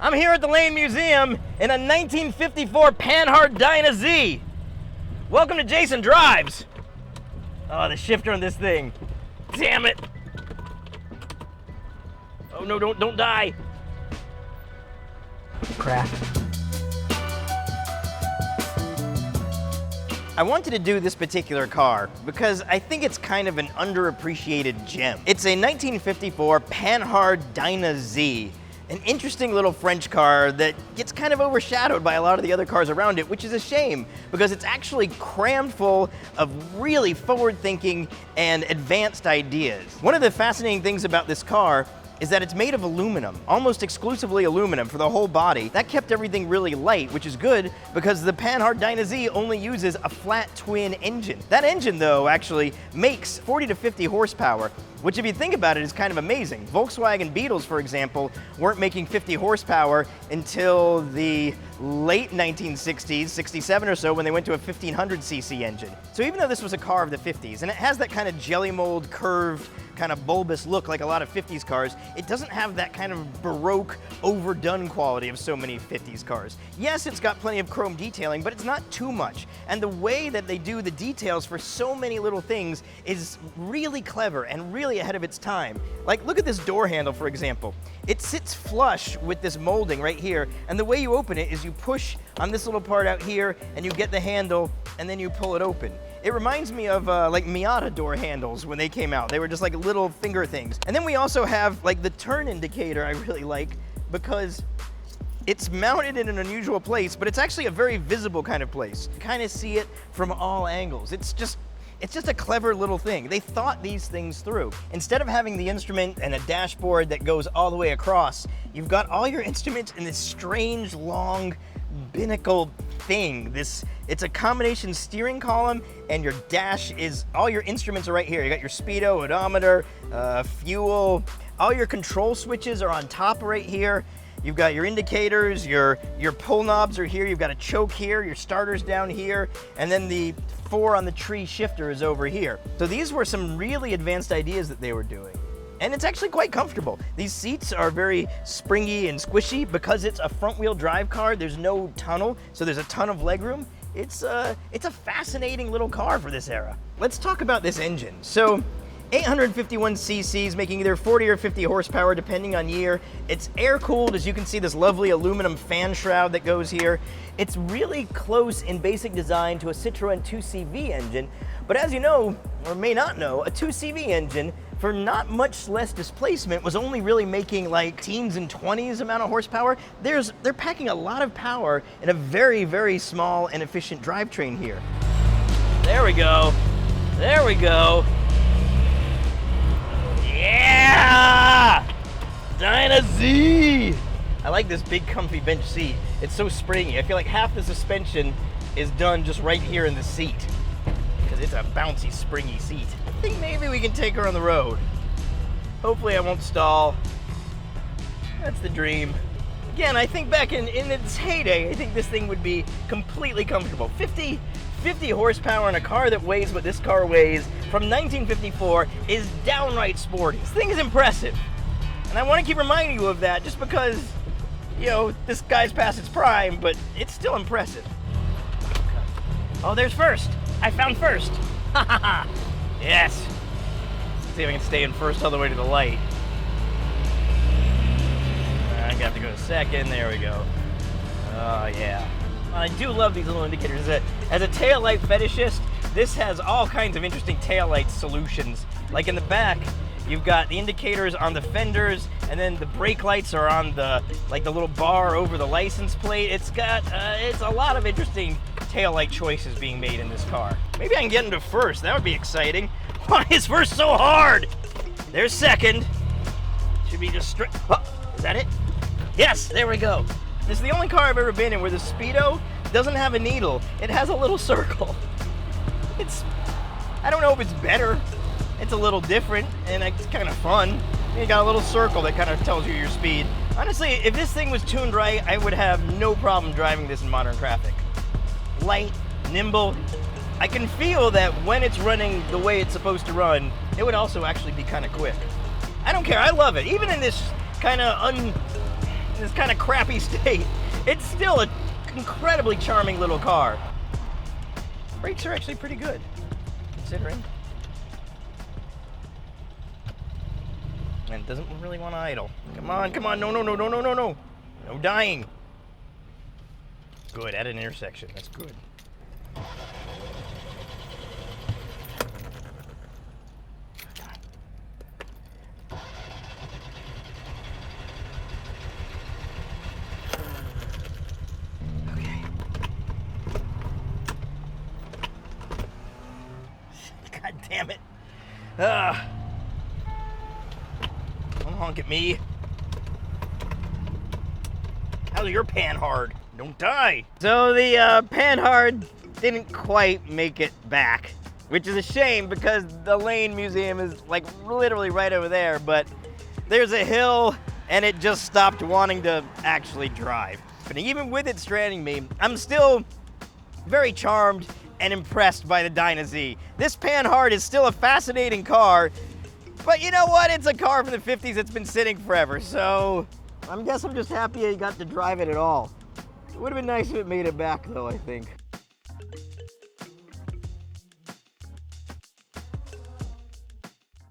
I'm here at the Lane Museum in a 1954 Panhard Dyna Z. Welcome to Jason Drives. Oh, the shifter on this thing. Damn it. Oh no, don't die. Crap. I wanted to do this particular car because I think it's kind of an underappreciated gem. It's a 1954 Panhard Dyna Z, an interesting little French car that gets kind of overshadowed by a lot of the other cars around it, which is a shame because it's actually crammed full of really forward-thinking and advanced ideas. One of the fascinating things about this car is that it's made of aluminum, almost exclusively aluminum for the whole body. That kept everything really light, which is good because the Panhard Dyna Z only uses a flat twin engine. That engine, though, actually makes 40 to 50 horsepower, which if you think about it is kind of amazing. Volkswagen Beetles, for example, weren't making 50 horsepower until the late 1960s, 67 or so, when they went to a 1500cc engine. So even though this was a car of the 50s, and it has that kind of jelly mold curved, kind of bulbous look like a lot of 50s cars, it doesn't have that kind of Baroque, overdone quality of so many 50s cars. Yes, it's got plenty of chrome detailing, but it's not too much. And the way that they do the details for so many little things is really clever and really ahead of its time. Like, look at this door handle, for example. It sits flush with this molding right here, and the way you open it is you push on this little part out here, and you get the handle, and then you pull it open. It reminds me of like Miata door handles when they came out. They were just like little finger things. And then we also have like the turn indicator I really like because it's mounted in an unusual place, but it's actually a very visible kind of place. You kind of see it from all angles. It's just a clever little thing. They thought these things through. Instead of having the instrument and a dashboard that goes all the way across, you've got all your instruments in this strange, long, binnacle thing. It's a combination steering column, and your dash is, all your instruments are right here. You got your speedo, odometer, fuel. All your control switches are on top right here. You've got your indicators, your pull knobs are here, you've got a choke here, your starter's down here, and then the 4 on the tree shifter is over here. So these were some really advanced ideas that they were doing. And it's actually quite comfortable. These seats are very springy and squishy because it's a front-wheel drive car. There's no tunnel, so there's a ton of legroom. It's a fascinating little car for this era. Let's talk about this engine. So 851 cc's, making either 40 or 50 horsepower depending on year. It's air-cooled, as you can see, this lovely aluminum fan shroud that goes here. It's really close in basic design to a Citroën 2CV engine, but as you know, or may not know, a 2CV engine, for not much less displacement, was only really making like teens and 20s amount of horsepower. They're packing a lot of power in a very, very small and efficient drivetrain here. There we go. There we go. Yeah! Dyna Z! I like this big comfy bench seat. It's so springy. I feel like half the suspension is done just right here in the seat because it's a bouncy, springy seat. I think maybe we can take her on the road. Hopefully I won't stall. That's the dream. Again, I think back in its heyday, I think this thing would be completely comfortable. 50 horsepower in a car that weighs what this car weighs from 1954 is downright sporty. This thing is impressive. And I want to keep reminding you of that just because, you know, this guy's past its prime, but it's still impressive. Oh, there's first. I found first. Ha ha ha. Yes. Let's see if I can stay in first all the way to the light. I'm gonna have to go to second. There we go. Oh, yeah. I do love these little indicators. As a taillight fetishist, this has all kinds of interesting taillight solutions. Like in the back, you've got the indicators on the fenders, and then the brake lights are on the little bar over the license plate. It's a lot of interesting taillight choices being made in this car. Maybe I can get into first. That would be exciting. Why is first so hard? There's second. Should be just straight. Oh, is that it? Yes, there we go. This is the only car I've ever been in where the speedo doesn't have a needle. It has a little circle. I don't know if it's better. It's a little different, and it's kind of fun. You got a little circle that kind of tells you your speed. Honestly, if this thing was tuned right, I would have no problem driving this in modern traffic. Light, nimble. I can feel that when it's running the way it's supposed to run, it would also actually be kind of quick. I don't care, I love it. Even in this kind of in this kind of crappy state, it's still an incredibly charming little car. Brakes are actually pretty good, considering. And it doesn't really want to idle. Come on, come on, no, no, no, no, no, no, no. No dying. Good, at an intersection, that's good. God damn it. Don't honk at me. Hell, you're Panhard. Don't die. So the Panhard didn't quite make it back, which is a shame because the Lane Museum is like literally right over there, but there's a hill and it just stopped wanting to actually drive. But even with it stranding me, I'm still very charmed and impressed by the Dyna Z. This Panhard is still a fascinating car, but you know what? It's a car from the 50s that's been sitting forever, so I guess I'm just happy I got to drive it at all. It would have been nice if it made it back though, I think.